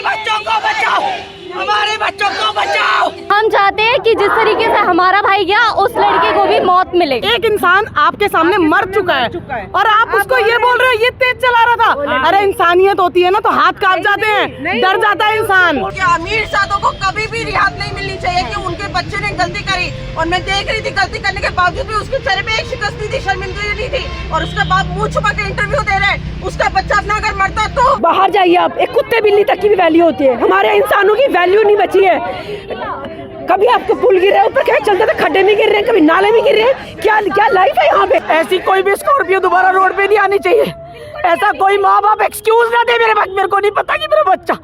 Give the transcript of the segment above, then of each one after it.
बच्चों को बचाओ, हमारे बच्चों को बचाओ। हम चाहते हैं कि जिस तरीके से हमारा भाई गया उस लड़के को भी मौत मिले। एक इंसान आपके सामने मर चुका है और आप उसको ये बोल रहे हो ये तेज चला रहा था। अरे इंसानियत होती है ना तो हाथ कांप जाते हैं, डर जाता है इंसान। अमीर साधों को कभी भी रियायत नहीं मिलनी चाहिए कि उनके बच्चे ने गलती करी, और मैं देख रही थी गलती करने के बावजूद भी उसके चेहरे पे एक शिकस्त नहीं थी, शर्मिंदगी नहीं थी, और उसके बाप मुंह छुपा के इंटरव्यू दे रहे हैं। उसका बच्चा अपना अगर मरता तो बाहर जाइए आप, एक कुत्ते बिल्ली तक की भी वैल्यू होती है, हमारे इंसानों की वैल्यू नहीं बची है। कभी आपके पुल गिर रहे हैं, ऊपर क्या चलते थे खड्डे में गिर रहे हैं, कभी नाले में गिर रहे हैं, क्या लाइफ है यहाँ पे। ऐसी कोई भी स्कॉर्पियो दोबारा रोड पे नहीं आनी चाहिए। ऐसा कोई माँ बाप एक्सक्यूज ना दे मेरे को नहीं पता कि मेरा बच्चा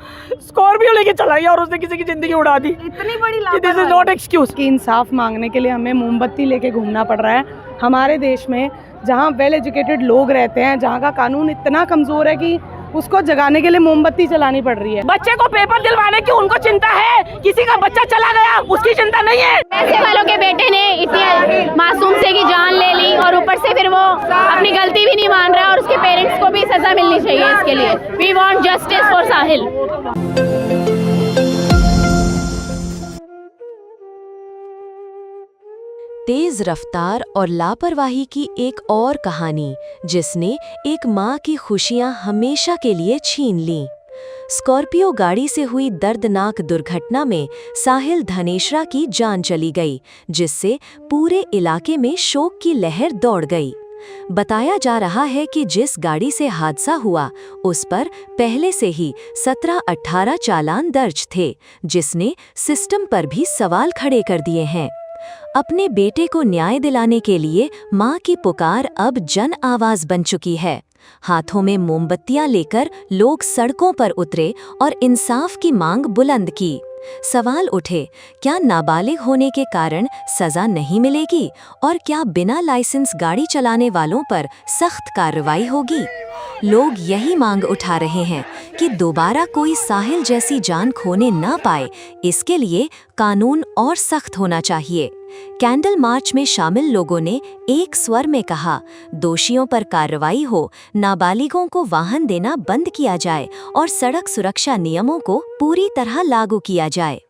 स्कॉर्पियो लेके चला गया और उसने किसी की जिंदगी उड़ा दी। इतनी बड़ी दिस इज नॉट एक्सक्यूज। कि इंसाफ मांगने के लिए हमें मोमबत्ती लेके घूमना पड़ रहा है हमारे देश में, जहाँ वेल एजुकेटेड लोग रहते हैं, जहाँ का कानून इतना कमजोर है कि उसको जगाने के लिए मोमबत्ती चलानी पड़ रही है। बच्चे को पेपर दिलवाने की उनको चिंता है, किसी का बच्चा चला गया उसकी चिंता नहीं है। पैसे वालों के बेटे ने इतनी मासूम से की जान ले ली और ऊपर से फिर वो अपनी गलती भी नहीं मान रहा, और उसके पेरेंट्स को भी सजा मिलनी चाहिए इसके लिए। वी वांट जस्टिस फॉर साहिल। तेज रफ्तार और लापरवाही की एक और कहानी जिसने एक माँ की खुशियां हमेशा के लिए छीन लीं। स्कॉर्पियो गाड़ी से हुई दर्दनाक दुर्घटना में साहिल धनेश्रा की जान चली गई, जिससे पूरे इलाके में शोक की लहर दौड़ गई। बताया जा रहा है कि जिस गाड़ी से हादसा हुआ उस पर पहले से ही 17-18 चालान दर्ज थे, जिसने सिस्टम पर भी सवाल खड़े कर दिए हैं। अपने बेटे को न्याय दिलाने के लिए मां की पुकार अब जन आवाज बन चुकी है। हाथों में मोमबत्तियां लेकर लोग सड़कों पर उतरे और इंसाफ की मांग बुलंद की। सवाल उठे, क्या नाबालिग होने के कारण सजा नहीं मिलेगी और क्या बिना लाइसेंस गाड़ी चलाने वालों पर सख्त कार्रवाई होगी? लोग यही मांग उठा रहे हैं कि दोबारा कोई साहिल जैसी जान खोने न पाए, इसके लिए कानून और सख्त होना चाहिए। कैंडल मार्च में शामिल लोगों ने एक स्वर में कहा, दोषियों पर कार्रवाई हो, नाबालिगों को वाहन देना बंद किया जाए और सड़क सुरक्षा नियमों को पूरी तरह लागू किया जाए।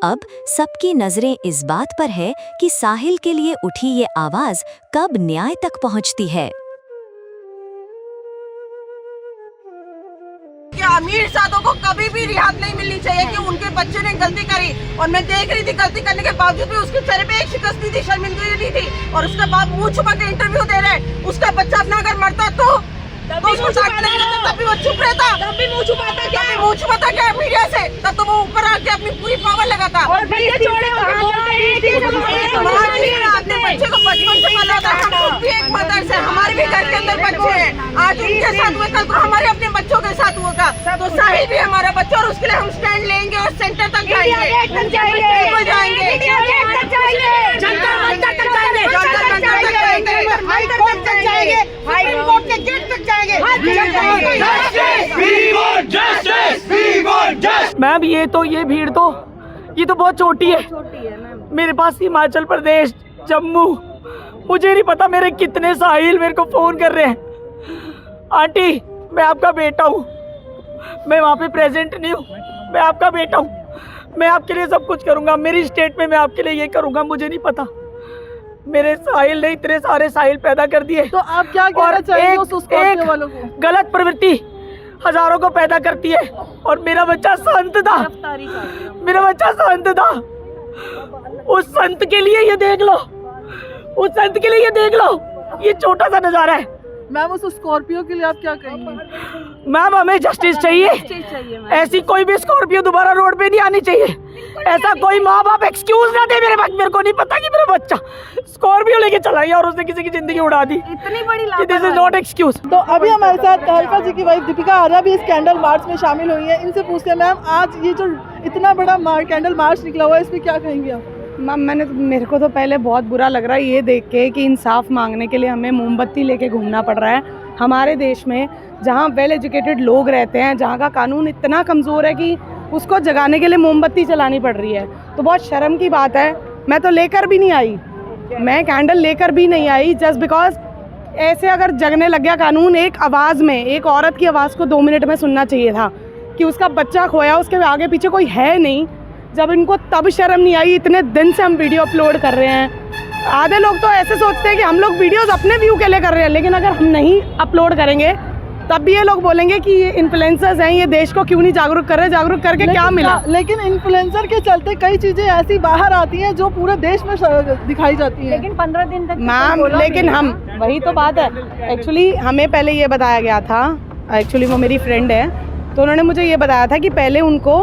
अब सबकी नजरें इस बात पर है कि साहिल के लिए उठी ये आवाज कब न्याय तक पहुंचती है। अमीर साधों को कभी भी रियायत नहीं मिलनी चाहिए कि उनके बच्चे ने गलती करी, और मैं देख रही थी गलती करने के बावजूद भी उसके चेहरे पे एक शिकस्त नहीं थी, शर्मिंदगी नहीं थी, और उसके बाप मुंह छुपा के इंटरव्यू दे रहे हैं। उसका बच्चा अपना अगर मरता तो उसको तब भी वो चुप रहता, तब भी मुंह छुपाता क्या मीडिया से, तब तो वो ऊपर आके अपनी पूरी पावर लगाता। अपने बच्चे को बचपन से पाला था, हम खुद भी एक मदर से, हमारे भी घर के अंदर बच्चे हैं। आज उनके साथ हुए, कल को हमारे अपने बच्चों के साथ होगा। तो साहिल भी हमारा बच्चा, और उसके लिए हम स्टैंड लेंगे और सेंटर तक मैम ये भीड़ तो ये तो बहुत छोटी है। मेरे पास हिमाचल प्रदेश, जम्मू, मुझे नहीं पता मेरे कितने साहिल मेरे को फोन कर रहे हैं। आंटी मैं आपका बेटा हूँ, मैं वहाँ पे प्रेजेंट नहीं हूँ, मैं आपका बेटा हूँ, मैं आपके लिए सब कुछ करूँगा, मेरी स्टेट में मैं आपके लिए ये करूँगा। मुझे नहीं पता, मेरे साहिल ने इतने सारे साहिल पैदा कर दिए। तो आप क्या कहना चाहिए उस स्कॉर्पियो वालों को? गलत प्रवृत्ति हजारों को पैदा करती है, और मेरा बच्चा संत था, मेरा बच्चा संत था। उस संत के लिए ये देख लो, उस संत के लिए ये देख लो, ये छोटा सा नजारा है। मैम उस स्कॉर्पियो के लिए आप क्या कहेंगे? मैम हमें जस्टिस चाहिए। ऐसी कोई भी स्कॉर्पियो दोबारा रोड पे नहीं आनी चाहिए। ऐसा कोई माँ बाप एक्सक्यूज ना दे मेरे को नहीं पता कि मेरा बच्चा स्कॉर्पियो लेके चला गया और उसने किसी की जिंदगी उड़ा दी। इतनी बड़ी दिस इज नॉट एक्सक्यूज। तो अभी हमारे साथ तहलका जी की वाइफ दीपिका आर्या भी इस कैंडल मार्च में शामिल हुई है। इनसे पूछते हैं, मैम आज ये जो इतना बड़ा कैंडल मार्च निकला हुआ है, इसमें क्या कहेंगे आप? मैम मेरे को तो पहले बहुत बुरा लग रहा है ये देख के कि इंसाफ मांगने के लिए हमें मोमबत्ती लेके घूमना पड़ रहा है हमारे देश में, जहाँ वेल एजुकेटेड लोग रहते हैं, जहाँ का कानून इतना कमज़ोर है कि उसको जगाने के लिए मोमबत्ती चलानी पड़ रही है। तो बहुत शर्म की बात है। मैं तो लेकर भी नहीं आई, मैं कैंडल लेकर भी नहीं आई, जस्ट बिकॉज ऐसे अगर जगने लग गया कानून, एक आवाज़ में, एक औरत की आवाज़ को 2 मिनट में सुनना चाहिए था। कि उसका बच्चा खोया, उसके आगे पीछे कोई है नहीं। जब इनको तब शर्म नहीं आई, इतने दिन से हम वीडियो अपलोड कर रहे हैं। आधे लोग तो ऐसे सोचते हैं कि हम लोग वीडियोस अपने व्यू के लिए कर रहे हैं, लेकिन अगर हम नहीं अपलोड करेंगे तब भी ये लोग बोलेंगे कि ये इन्फ्लुएंसर्स हैं, ये देश को क्यों नहीं जागरूक कर रहे, जागरूक करके क्या मिला। लेकिन इन्फ्लुएंसर के चलते कई चीजें ऐसी बाहर आती हैं जो पूरे देश में दिखाई जाती हैं। लेकिन 15 दिन तक मैम, लेकिन हम, वही तो बात है। एक्चुअली हमें पहले ये बताया गया था, एक्चुअली वो मेरी फ्रेंड है, तो उन्होंने मुझे ये बताया था कि पहले उनको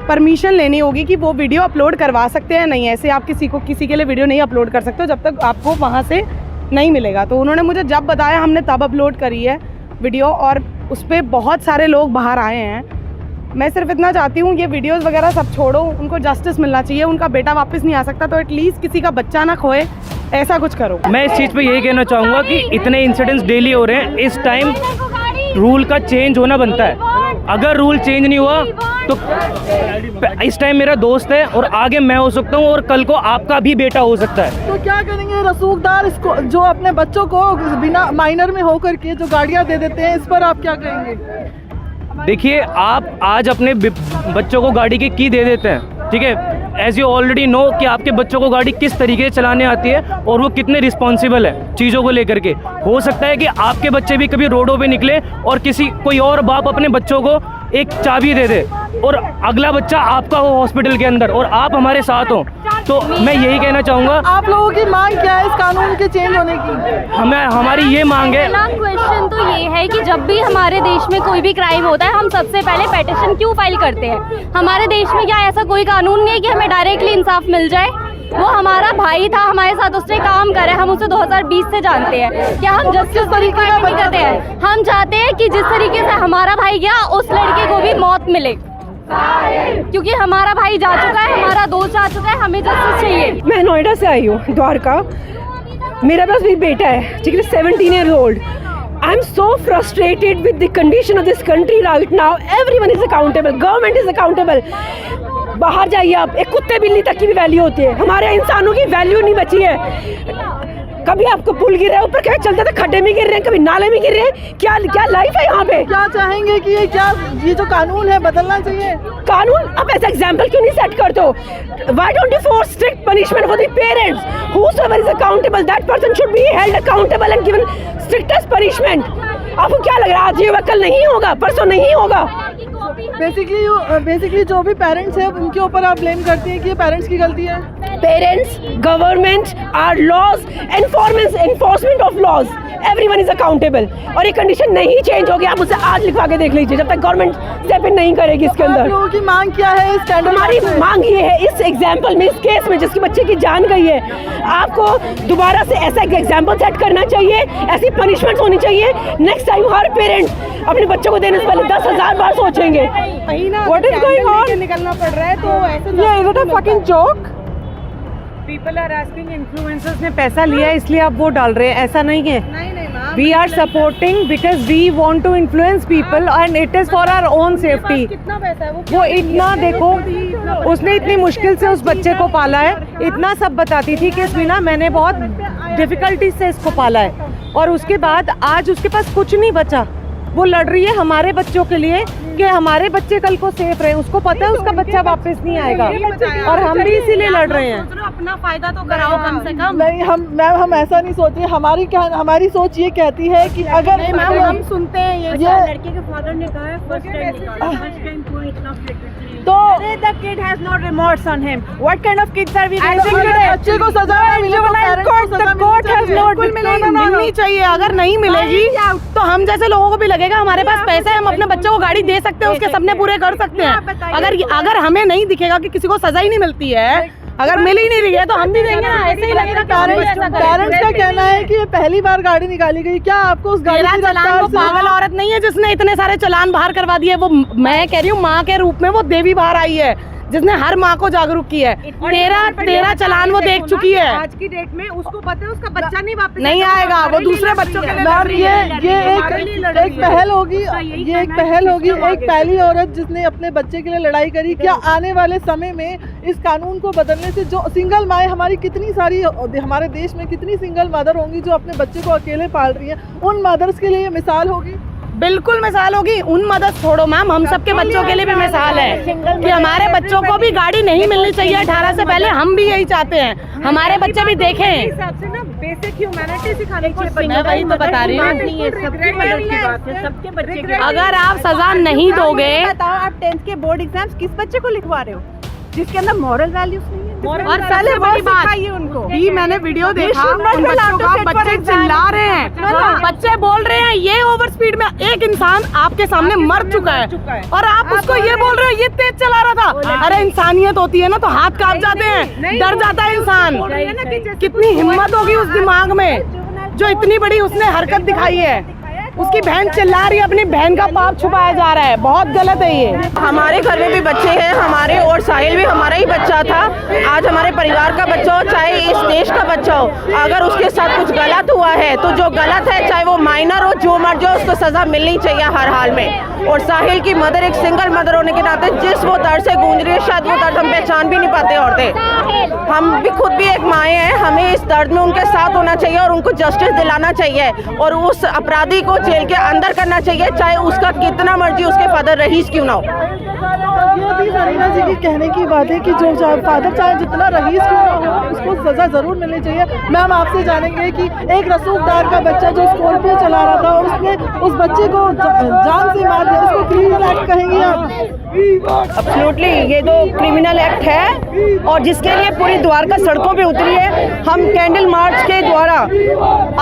परमिशन लेनी होगी कि वो वीडियो अपलोड करवा सकते हैं नहीं। ऐसे आप किसी के लिए वीडियो नहीं अपलोड कर सकते हो जब तक आपको वहाँ से नहीं मिलेगा। तो उन्होंने मुझे जब बताया, हमने तब अपलोड करी है वीडियो, और उस पर बहुत सारे लोग बाहर आए हैं। मैं सिर्फ इतना चाहती हूँ, ये वीडियोस वगैरह सब छोड़ो, उनको जस्टिस मिलना चाहिए। उनका बेटा वापस नहीं आ सकता, तो एटलीस्ट किसी का बच्चा ना खोए, ऐसा कुछ करो। मैं इस चीज़ पे यही कहना चाहूँगा कि इतने इंसिडेंट्स डेली हो रहे हैं, इस टाइम रूल का चेंज होना बनता है। अगर रूल चेंज नहीं हुआ तो इस टाइम मेरा दोस्त है और आगे मैं हो सकता हूँ और कल को आपका भी बेटा हो सकता है। तो क्या करेंगे रसूखदार इसको, जो अपने बच्चों को बिना माइनर में होकर के जो गाड़ियाँ दे देते हैं, इस पर आप क्या कहेंगे? देखिए, आप आज अपने बच्चों को गाड़ी की की दे देते हैं, ठीक है, एज यू ऑलरेडी नो कि आपके बच्चों को गाड़ी किस तरीके से चलाने आती है और वो कितने रिस्पॉन्सिबल है चीज़ों को लेकर के। हो सकता है कि आपके बच्चे भी कभी रोडों पे निकले और कोई और बाप अपने बच्चों को एक चाबी दे दे और अगला बच्चा आपका हो हॉस्पिटल के अंदर और आप हमारे साथ हो। तो मैं यही कहना चाहूँगा, आप लोगों की मांग क्या है इस कानून के चेंज होने की? हमारी ये मांग है। पहला क्वेश्चन तो ये है कि जब भी हमारे देश में कोई भी क्राइम होता है, हम सबसे पहले पेटिशन क्यों फाइल करते हैं? हमारे देश में क्या ऐसा कोई कानून नहीं है कि हमें डायरेक्टली इंसाफ मिल जाए? वो हमारा भाई था, हमारे साथ उसने काम करा है, हम उसे 2020 से जानते हैं। क्या हम जस्टिस तरीके का नहीं करते हैं? हम चाहते हैं कि जिस तरीके से हमारा भाई गया, उस लड़के को भी मौत मिले, क्योंकि हमारा भाई जा चुका है, हमारा दोस्त जा चुका है, हमें जस्टिस चाहिए। मैं नोएडा से आई हूँ, द्वारका। मेरा पास भी बेटा है, ठीक है, 17 years old. I'm so frustrated with the condition of this country right now. Everyone is accountable. Government is accountable. बाहर जाइए आप, एक कुत्ते बिल्ली तक की भी वैल्यू होती है, हमारे इंसानों की वैल्यू नहीं बची है। कभी आपको पुल गिर रहा है, ऊपर कभी चलते थे खड्डे में गिर रहे हैं, कभी नाले में गिर रहे हैं। क्या क्या लाइफ है यहाँ पे? क्या चाहेंगे कि ये जो कानून है बदलना चाहिए? कानून आप ऐसा एग्जाम्पल क्यों नहीं सेट करते हो? Why don't you force strict punishment for the parents? Whosoever is accountable, that person should be held accountable and given strictest punishment. आपको क्या लग रहा है आज ये कल नहीं होगा, परसों नहीं होगा? बेसिकली जो भी पेरेंट्स हैं उनके ऊपर आप ब्लेम करती हैं कि ये पेरेंट्स की गलती है। Parents, government, our laws, enforcement of laws, everyone is accountable. और ये कंडीशन नहीं चेंज होगी, आप उसे आज लिखवा के देख लीजिए, जब तक गवर्नमेंट स्टेप इन नहीं करेगी इसके अंदर। आप लोगों की मांग क्या है? हमारी मांग ये है, इस एग्जाम्पल में, इस केस में जिसकी बच्चे की जान गई है, आपको दोबारा से ऐसा एक एग्जाम्पल सेट करना चाहिए, ऐसी पनिशमेंट होनी चाहिए। नेक्स्ट टाइम हर पेरेंट अपने बच्चों को देने से पहले 10,000 बार सोचेंगे। What is going on? निकलना पड़ रहा है, तो ऐसे Is it a fucking joke? People are asking, influencers ने पैसा लिया इसलिए आप वो डाल रहे हैं, ऐसा नहीं है। We are supporting because we want to influence people and it is for our own safety. कितना पैसा है वो इतना देखो, उसने इतनी मुश्किल से उस बच्चे को पाला है, इतना सब बताती थी कि स्मीना मैंने बहुत डिफिकल्टी से इसको पाला है, और उसके बाद आज उसके पास कुछ नहीं बचा। वो लड़ रही है हमारे बच्चों के लिए कि हमारे बच्चे कल को सेफ रहे। उसको पता है उसका बच्चा वापस नहीं आएगा, और हम भी इसीलिए लड़ रहे हैं। अपना फायदा तो कराओ कम से कम। नहीं, हम ऐसा नहीं सोच रहे। हमारी सोच ये कहती है कि अगर मैम हम सुनते हैं ये लड़के के फादर ने कहा है फर्स्ट टाइम कोई इतना तो the kid has no remorse on him. What kind of kids are we? बच्चे को सजा मिले, कोर्ट हैज नॉट मिलनी चाहिए। अगर नहीं मिलेगी तो हम जैसे लोगों को भी लगेगा हमारे पास पैसे है, हम अपने बच्चों को गाड़ी दे सकते हैं, उसके सपने पूरे कर सकते हैं। अगर हमें नहीं दिखेगा कि किसी को सजा ही नहीं मिलती है, अगर मिल ही नहीं रही है, तो हम भी देंगे ना, ऐसे ही लगेगा। पेरेंट्स का कहना है कि ये पहली बार गाड़ी निकाली गई, क्या आपको उस गाड़ी की चलान, वो पागल औरत नहीं है जिसने इतने सारे चालान बाहर करवा दिए। वो मैं कह रही हूँ माँ के रूप में वो देवी बाहर आई है, जिसने हर माँ को जागरूक किया है। 13 चालान वो देख चुकी है। आज की डेट में उसको पता है उसका बच्चा नहीं वापस नहीं आएगा, वो दूसरे बच्चों के लिए लड़ रही है। ये एक पहल होगी, ये एक पहल होगी, एक पहली औरत जिसने अपने बच्चे के लिए लड़ाई करी। क्या आने वाले समय में इस कानून को बदलने से जो सिंगल माएँ हमारी कितनी सारी हमारे देश में कितनी सिंगल मदर होंगी जो अपने बच्चे को अकेले पाल रही हैं, उन मदर्स के लिए ये मिसाल होगी? बिल्कुल मिसाल होगी। उन मदद छोड़ो मैम, हम सबके बच्चों के लिए भी मिसाल है कि हमारे बच्चों को भी गाड़ी नहीं मिलनी चाहिए 18 से पहले। हम भी यही चाहते हैं, हमारे बच्चे भी देखें। बेसिक ह्यूमैनिटी सिखानी चाहिए। मैं वही तो बता रही हूँ, सबके बच्चे अगर आप सजा नहीं दोगे, बताओ आप 10th के बोर्ड एग्जाम्स किस बच्चे को लिखवा रहे हो जिसके अंदर मॉरल वैल्यूज नहीं है? और पहले बड़ी बात उनको भी मैंने वीडियो देखा, उन बच्चों का बच्चे चिल्ला रहे हैं, बच्चे बोल रहे हैं ये ओवर स्पीड में एक इंसान आपके सामने मर चुका है और आप उसको ये बोल रहे हो ये तेज चला रहा था। अरे इंसानियत होती है ना तो हाथ कांप जाते हैं, डर जाता है इंसान। कितनी हिम्मत होगी उस दिमाग में जो इतनी बड़ी उसने हरकत दिखाई है। उसकी बहन चिल्ला रही है, अपनी बहन का पाप छुपाया जा रहा है, बहुत गलत है ये। हमारे घर में भी बच्चे हैं हमारे, और साहिल भी हमारा ही बच्चा था। आज हमारे परिवार का बच्चा हो चाहे इस देश का बच्चा हो, अगर उसके साथ कुछ गलत हुआ है तो जो गलत है चाहे वो माइनर हो जो मर्जी हो उसको सजा मिलनी चाहिए हर हाल में। और साहिल की मदर एक सिंगल मदर होने के नाते जिस वो दर्द से गूंज रही है शायद वो दर्द हम पहचान भी नहीं पाते औरतें। हम भी खुद भी एक माएँ हैं, हमें इस दर्द में उनके साथ होना चाहिए और उनको जस्टिस दिलाना चाहिए और उस अपराधी को जेल के अंदर करना चाहिए चाहे उसका कितना मर्जी उसके फादर रईस क्यों ना हो। ये भी सरीना जी की कहने की बात है कि जो फादर चाहे जितना रईस क्यों ना हो उसको सजा जरूर मिलनी चाहिए। मैम आपसे जानेंगे कि एक रसूखदार का बच्चा जो स्कॉर्पियो चला रहा था और उसने उस बच्चे को जान से मार दिया, इसको क्रिमिनल एक्ट कहेंगे आप? एब्सोल्युटली, ये तो क्रिमिनल एक्ट है और जिसके लिए पूरी द्वारका सड़कों पे उतरी है। हम कैंडल मार्च के द्वारा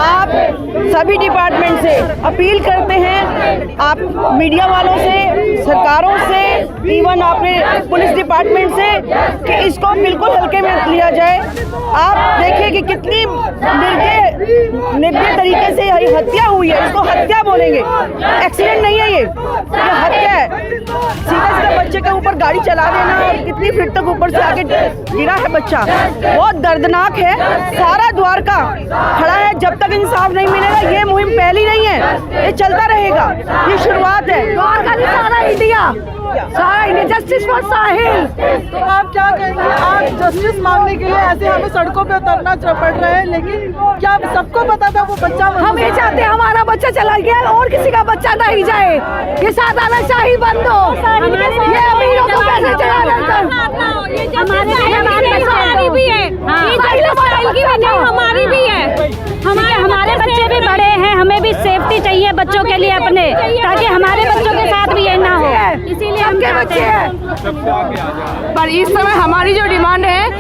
आप सभी डिपार्टमेंट से अपील करते हैं, आप मीडिया वालों से, सरकारों से, इवन आपने पुलिस डिपार्टमेंट से कि इसको बिल्कुल हल्के में लिया जाए। आप देखिए कि कितनी निर्दय तरीके से ये हत्या हुई है, इसको हत्या बोलेंगे, एक्सीडेंट नहीं है ये हत्या है। सीधा बच्चे के ऊपर गाड़ी चला देना और कितनी फीट तक ऊपर से आके गिरा है बच्चा, बहुत दर्दनाक है। सारा द्वारका खड़ा है, जब तक इंसाफ नहीं मिलेगा ये मुहिम पहली नहीं है, ये चलता रहेगा, ये शुरुआत है। द्वारका नहीं, सारा इंडिया जस्टिस फॉर साहिल। तो आप क्या कहेंगे, आप जस्टिस मांगने के लिए ऐसे हमें सड़कों पे उतरना पड़ रहा है, लेकिन क्या सबको पता था वो बच्चा? हम ये चाहते हैं हमारा बच्चा चला गया और किसी का बच्चा नहीं जाए, ये साधारणशाही बंद हो, ये अमीरों को पैसे चढ़ाना हमारी भी है, हमारी भी है। हमारे बच्चे भी बड़े हैं, हमें भी सेफ्टी चाहिए बच्चों के लिए अपने, ताकि हमारे बच्चों के साथ भी ये ना हो, इसीलिए हम बच्चे हैं। पर इस समय हमारी जो डिमांड है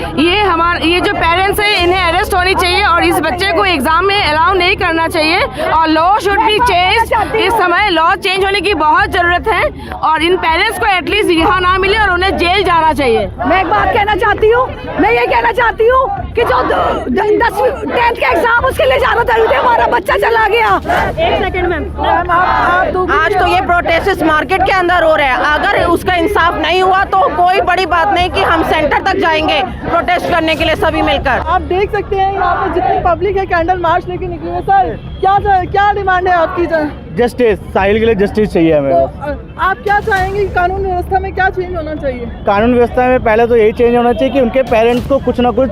ये जो पेरेंट्स है इन्हें अरेस्ट होनी चाहिए और इस बच्चे को एग्जाम में अलाउ नहीं करना चाहिए और लॉ शुड बी चेंज। इस समय लॉ चेंज होने की बहुत जरूरत है और इन पेरेंट्स को एटलीस्ट रिहा ना मिले और उन्हें जेल जाना चाहिए। मैं एक बात कहना चाहती हूँ, मैं ये कहना चाहती हूँ कि जो 10th का एग्जाम उसके लिए जाना जरूरी है, हमारा बच्चा चला गया। एक सेकंड मैम, आज तो ये प्रोटेस्ट मार्केट के अंदर हो रहे हैं, अगर उसका इंसाफ नहीं हुआ तो कोई बड़ी बात नहीं कि हम सेंटर तक जाएंगे प्रोटेस्ट करने के लिए सभी मिलकर। आप देख सकते हैं यहाँ पे जितनी पब्लिक है कैंडल मार्च लेके निकली है। सर क्या डिमांड है आपकी? जस्टिस, साहिल के लिए जस्टिस चाहिए हमें। तो आप क्या चाहेंगे कि कानून व्यवस्था में क्या चेंज होना चाहिए? कानून व्यवस्था में पहले तो यही चेंज होना चाहिए कि उनके पेरेंट्स को कुछ ना कुछ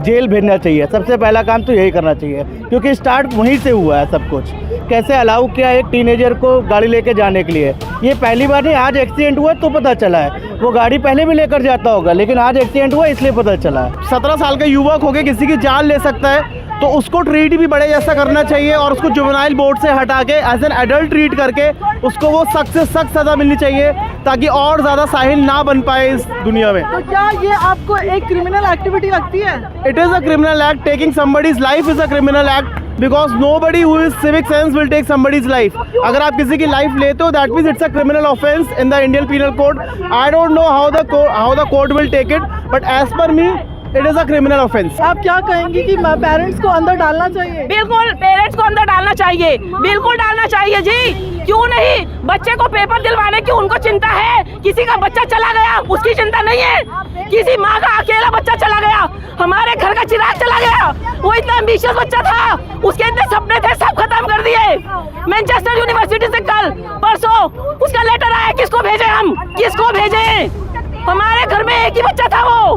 जेल भेजना चाहिए। सबसे पहला काम तो यही करना चाहिए क्योंकि स्टार्ट वहीं से हुआ है सब कुछ। कैसे अलाउ किया एक टीनेजर को गाड़ी लेके जाने के लिए, ये पहली बार नहीं, आज एक्सीडेंट हुआ तो पता चला है। वो गाड़ी पहले भी लेकर जाता होगा लेकिन आज एक्सीडेंट हुआ इसलिए पता चला है। 17 साल का युवक होकर किसी की जान ले सकता है तो उसको ट्रीट भी बड़े जैसा करना चाहिए और उसको जुवेनाइल बोर्ड से हटा के एज एन एडल्ट ट्रीट करके उसको वो सख्त से सख्त सज़ा मिलनी चाहिए ताकि और ज़्यादा साहिल ना बन पाए इस दुनिया में। तो क्या ये आपको एक क्रिमिनल एक्टिविटी लगती है? It is a criminal act. Taking somebody's life is a criminal act because nobody who is civic sense will take somebody's life. अगर आप किसी की लाइफ लेते हो that means it's a criminal offense in the Indian Penal Code. I don't know how the court will take it, but as per me it is a criminal offense. आप क्या कहेंगी कि पेरेंट्स को अंदर डालना चाहिए? बिल्कुल पेरेंट्स को अंदर डालना चाहिए, बिल्कुल डालना चाहिए जी। क्यों नहीं? बच्चे को पेपर दिलवाने की उनको चिंता है, किसी का बच्चा चला गया उसकी चिंता नहीं है। किसी माँ का अकेला बच्चा चला गया, हमारे घर का चिराग चला गया, वो इतना एम्बिशियस बच्चा था, उसके इतने सपने थे सब खत्म कर दिए। मैनचेस्टर यूनिवर्सिटी से कल परसों उसका लेटर आया, किसको भेजे हम, किसको भेजे? हमारे घर में एक ही बच्चा था वो,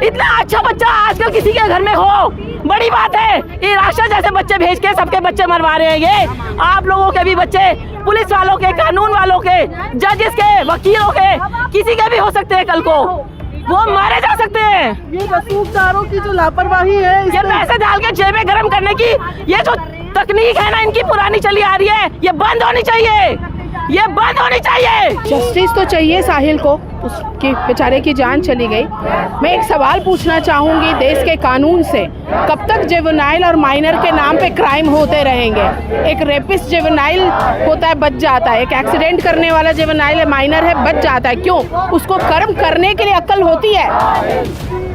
इतना अच्छा बच्चा आजकल किसी के घर में हो बड़ी बात है। ये राशा जैसे बच्चे भेज के सबके बच्चे मरवा रहे हैं। ये आप लोगों के भी बच्चे, पुलिस वालों के, कानून वालों के, जजेस के, वकीलों के, किसी के भी हो सकते हैं। कल को वो मारे जा सकते हैं। ये रसूखदारों की जो लापरवाही है, ये पैसे डाल के जेब में गर्म करने की ये जो तकनीक है ना, इनकी पुरानी चली आ रही है, ये बंद होनी चाहिए, ये बंद होनी चाहिए। जस्टिस तो चाहिए साहिल को, उसके बेचारे की जान चली गई। मैं एक सवाल पूछना चाहूँगी देश के कानून से, कब तक जुवेनाइल और माइनर के नाम पे क्राइम होते रहेंगे? एक रेपिस्ट जुवेनाइल होता है, बच जाता है। एक एक्सीडेंट करने वाला जुवेनाइल माइनर है, बच जाता है। क्यों? उसको कर्म करने के लिए अक्ल होती है,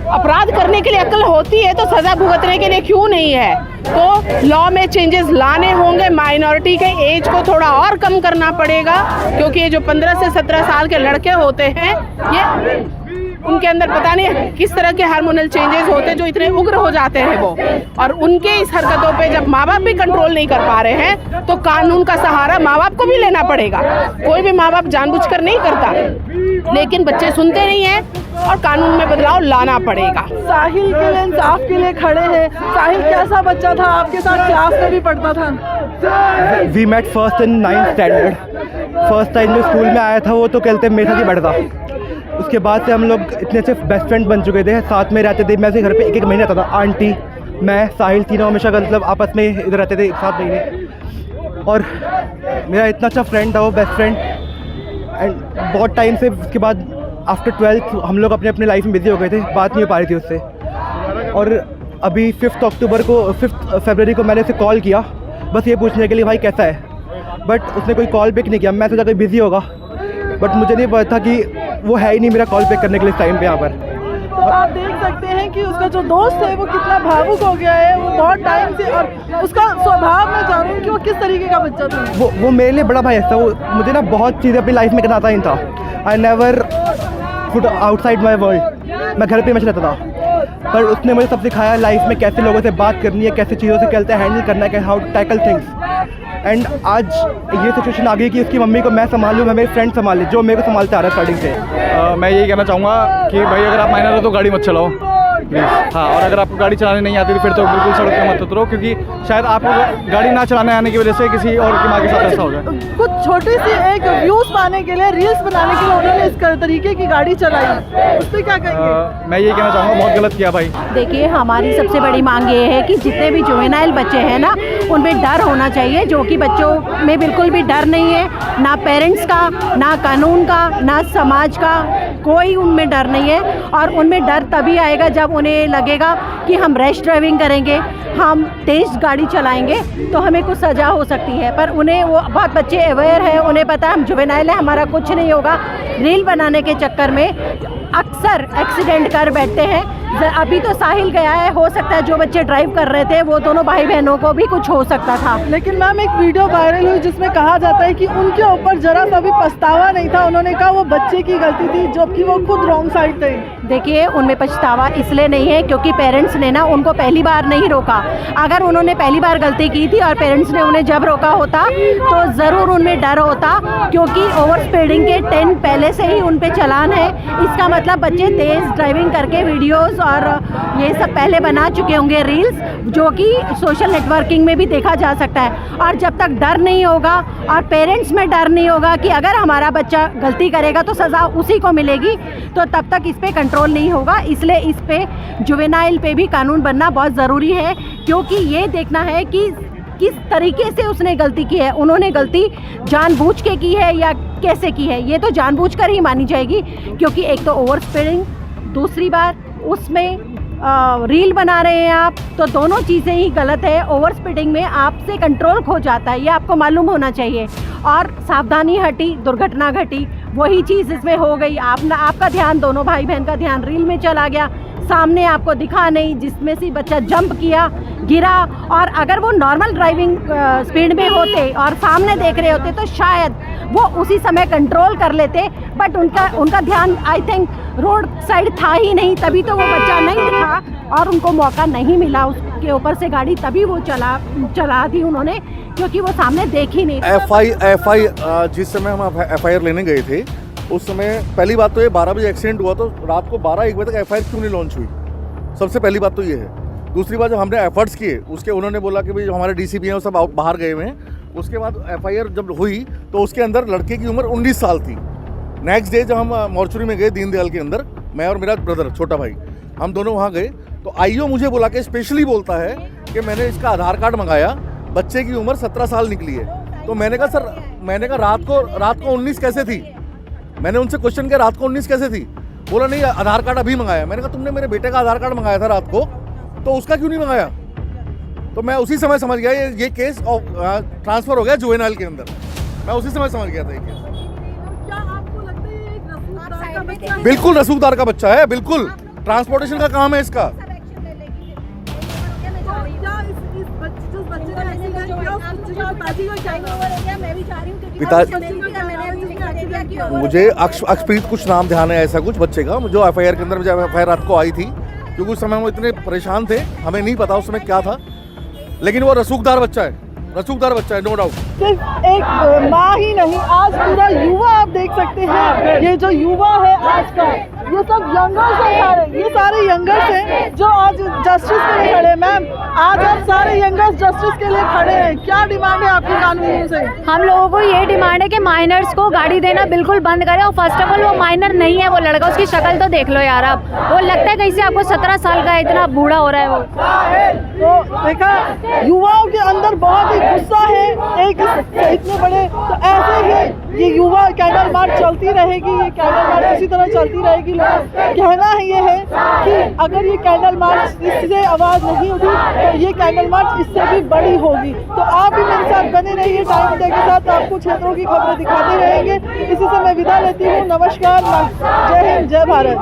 अपराध करने के लिए अक्ल होती है, तो सज़ा भुगतने के लिए क्यों नहीं है? तो लॉ में चेंजेस लाने होंगे। माइनॉरिटी के एज को थोड़ा और कम करना पड़ेगा, क्योंकि ये जो 15 से 17 साल के लड़के होते हैं, ये उनके अंदर पता नहीं किस तरह के हार्मोनल चेंजेस होते हैं जो इतने उग्र हो जाते हैं वो। और उनके इस हरकतों पे जब माँ बाप भी कंट्रोल नहीं कर पा रहे हैं, तो कानून का सहारा माँ बाप को भी लेना पड़ेगा। कोई भी माँ बाप जानबूझकर नहीं करता, लेकिन बच्चे सुनते नहीं हैं और कानून में बदलाव लाना पड़ेगा। साहिल के लिए, इंसाफ के लिए खड़े हैं। साहिल कैसा बच्चा था? आपके साथ क्लास में भी पढ़ता था। We met first in 9th standard. First time जो स्कूल में आया था वो तो कहते मेरे साथ ही पढ़ता। उसके बाद से हम लोग इतने से बेस्ट फ्रेंड बन चुके थे, साथ में रहते थे। मैं उसके घर पे एक महीने रहता था। आंटी, मैं, साहिल, तीनों हमेशा मतलब आपस में इधर रहते थे 7 महीने। और मेरा इतना अच्छा फ्रेंड था वो, बेस्ट फ्रेंड। एंड बहुत टाइम से उसके बाद आफ्टर 12th हम लोग अपने अपने लाइफ में बिजी हो गए थे, बात नहीं हो पा रही थी उससे। और अभी 5 फरवरी को मैंने उसे कॉल किया, बस ये पूछने के लिए भाई कैसा है, बट उसने कोई कॉल पिक नहीं किया। मैं सोचा कोई बिजी होगा, बट मुझे नहीं पता था कि वो है ही नहीं मेरा कॉल पिक करने के लिए इस टाइम पे यहाँ पर। तो आप देख सकते हैं कि उसका जो दोस्त है वो कितना भावुक हो गया है। वो बहुत टाइम से, और उसका स्वभाव मैं जानूँ कि वो किस तरीके का बच्चा था। वो मेरे लिए बड़ा भाई था। वो मुझे ना बहुत चीज़ें अपनी लाइफ में करना आता ही था। I never foot outside my world. मैं घर पे हमेशा रहता था, पर उसने मुझे सब सिखाया लाइफ में कैसे लोगों से बात करनी है, कैसे चीज़ों से कैसे हैंडल करना है, how to tackle things. And आज ये सिचुएशन आ गई कि उसकी मम्मी को मैं संभालूँ, मैं मेरे फ्रेंड संभाल जो मेरे को संभालते आ रहा है स्टार्टिंग से। मैं यही कहना चाहूँगा कि भाई अगर आप माइनर हो तो गाड़ी मत चलाओ प्लीज़। हाँ, और अगर आपको गाड़ी चलाने नहीं आती तो फिर तो बिल्कुल सड़क पे मत उतरो, क्योंकि शायद आपको गाड़ी ना चलाने आने की वजह से किसी और की माँ के साथ ऐसा हो जाए। कुछ छोटी सी एक व्यूज़ पाने के लिए, रील्स बनाने के लिए उन्होंने इस तरीके की गाड़ी चलाई, उस पर क्या कहेंगे? मैं यही कहना चाहूँगा बहुत गलत किया भाई। देखिए, हमारी सबसे बड़ी मांग ये है कि जितने भी जुवेनाइल बच्चे हैं ना, उनमें डर होना चाहिए, जो कि बच्चों में बिल्कुल भी डर नहीं है, ना पेरेंट्स का, ना कानून का, ना समाज का, कोई उनमें डर नहीं है। और उनमें डर तभी आएगा जब उन्हें लगेगा कि हम रैश ड्राइविंग करेंगे, हम तेज़ गाड़ी चलाएंगे तो हमें कुछ सज़ा हो सकती है। पर उन्हें, वो बहुत बच्चे अवेयर है, उन्हें पता है हम जुवेनाइल है, हमारा कुछ नहीं होगा। रील बनाने के चक्कर में अक्सर एक्सीडेंट कर बैठते हैं। अभी तो साहिल गया है, हो सकता है जो बच्चे ड्राइव कर रहे थे वो दोनों भाई बहनों को भी कुछ हो सकता था। लेकिन मैम एक वीडियो वायरल हुई जिसमें कहा जाता है कि उनके ऊपर जरा सा भी पछतावा नहीं था। उन्होंने कहा वो बच्चे की गलती थी, जबकि वो खुद रॉन्ग साइड थे। देखिए, उनमें पछतावा इसलिए नहीं है क्योंकि पेरेंट्स ने ना उनको पहली बार नहीं रोका। अगर उन्होंने पहली बार गलती की थी और पेरेंट्स ने उन्हें जब रोका होता तो ज़रूर उनमें डर होता, क्योंकि ओवर स्पीडिंग के 10 पहले से ही उन पे चालान है। इसका मतलब बच्चे तेज़ ड्राइविंग करके वीडियोस और ये सब पहले बना चुके होंगे, रील्स, जो कि सोशल नेटवर्किंग में भी देखा जा सकता है। और जब तक डर नहीं होगा और पेरेंट्स में डर नहीं होगा कि अगर हमारा बच्चा गलती करेगा तो सज़ा उसी को मिलेगी, तो तब तक इस पे कंट्रोल नहीं होगा। इसलिए इस पे जुवेनाइल पे भी कानून बनना बहुत ज़रूरी है, क्योंकि ये देखना है कि किस तरीके से उसने गलती की है। उन्होंने गलती जानबूझ के की है या कैसे की है, ये तो जानबूझकर ही मानी जाएगी, क्योंकि एक तो ओवर स्पीडिंग, दूसरी बार उसमें रील बना रहे हैं आप, तो दोनों चीज़ें ही गलत है। ओवर स्पीडिंग में आपसे कंट्रोल खो जाता है, ये आपको मालूम होना चाहिए। और सावधानी हटी, दुर्घटना घटी, वही चीज़ इसमें हो गई। आपका ध्यान, दोनों भाई बहन का ध्यान रील में चला गया, सामने आपको दिखा नहीं, जिसमें से बच्चा जंप किया, गिरा। और अगर वो नॉर्मल ड्राइविंग स्पीड में होते और सामने देख रहे होते तो शायद वो उसी समय कंट्रोल कर लेते, बट उनका ध्यान आई थिंक रोड साइड था ही नहीं, तभी तो वो बच्चा नहीं दिखा और उनको मौका नहीं मिला उसके ऊपर से गाड़ी, तभी वो चला दी उन्होंने, क्योंकि वो सामने देख ही नहीं। एफआई जिस समय हम एफआईआर लेने गए थे उस समय पहली बात तो ये 12 बजे एक्सीडेंट हुआ, तो रात को 12-1 बजे तक एफआईआर क्यों नहीं लॉन्च हुई? सबसे पहली बात तो ये है। दूसरी बात, जो हमने एफर्ट्स किए उसके उन्होंने बोला कि भाई जो हमारे डीसीपी हैं वो सब बाहर गए हुए हैं। उसके बाद एफआईआर जब हुई तो उसके अंदर लड़के की उम्र 19 साल थी। नेक्स्ट डे जब हम मॉर्चुरी में गए दीनदयाल के अंदर, मैं और मेरा ब्रदर छोटा भाई, हम दोनों वहाँ गए तो आईओ मुझे बोला के स्पेशली बोलता है कि मैंने इसका आधार कार्ड मंगाया, बच्चे की उम्र 17 साल निकली है। तो मैंने कहा सर, मैंने कहा रात को 19 कैसे थी? मैंने उनसे क्वेश्चन किया रात को 19 कैसे थी? बोला नहीं, आधार कार्ड अभी मंगाया। मैंने कहा तुमने मेरे बेटे का आधार कार्ड मंगाया था रात को, तो उसका क्यों नहीं मंगाया? तो मैं उसी समय समझ गया ये केस ट्रांसफर हो गया जुवेनाइल के अंदर। मैं उसी समय समझ गया था ये केस। क्या आपको लगता है ये एक रसूखदार का बच्चा है? बिल्कुल रसूखदार का बच्चा है, बिल्कुल ट्रांसपोर्टेशन का काम है इसका। क्या इस बच्चे जिस बच्चे ने एक्सीडेंट किया उस बच्चे के पिताजी का क्या नाम? मुझे अक्षप्रीत कुछ नाम ध्यान है ऐसा कुछ बच्चे का, जो एफआईआर के अंदर जब एफआईआर रात को आई थी, क्योंकि उस समय वो इतने परेशान थे, हमें नहीं पता उस समय क्या था, लेकिन वो रसूखदार बच्चा है, रसूखदार बच्चा है, नो डाउट। सिर्फ एक माँ ही नहीं, आज पूरा युवा आप देख सकते हैं। ये जो युवा है आज का, ये सब यंगर्स हैं सारे, ये सारे यंगर्स हैं जो आज जस्टिस के लिए खड़े हैं। मैम, आज आप सारे यंगर्स जस्टिस के लिए खड़े हैं, क्या डिमांड है आपकी कानून से? हम लोगों को ये डिमांड है कि माइनर्स को गाड़ी देना बिल्कुल बंद करें। और फर्स्ट ऑफ ऑल वो माइनर नहीं है, वो लड़का, उसकी शक्ल तो देख लो यार आप, वो लगता है कैसे आपको 17 साल का है, इतना बूढ़ा हो रहा है वो। तो देखा, युवाओं के अंदर बहुत ही गुस्सा है एक इतने बड़े, तो ऐसे ही ये युवा कैंडल मार्च चलती रहेगी, ये कैंडल मार्च इसी तरह चलती रहेगी। कहना है ये है कि अगर ये कैंडल मार्च इससे आवाज़ नहीं उठी तो ये कैंडल मार्च इससे भी बड़ी होगी। तो आप भी मेरे साथ बने रहिए टाइम इंडिया के साथ, आपको क्षेत्रों की खबरें दिखाते रहेंगे। इसी से मैं विदा लेती हूँ, नमस्कार, जय हिंद, जय भारत।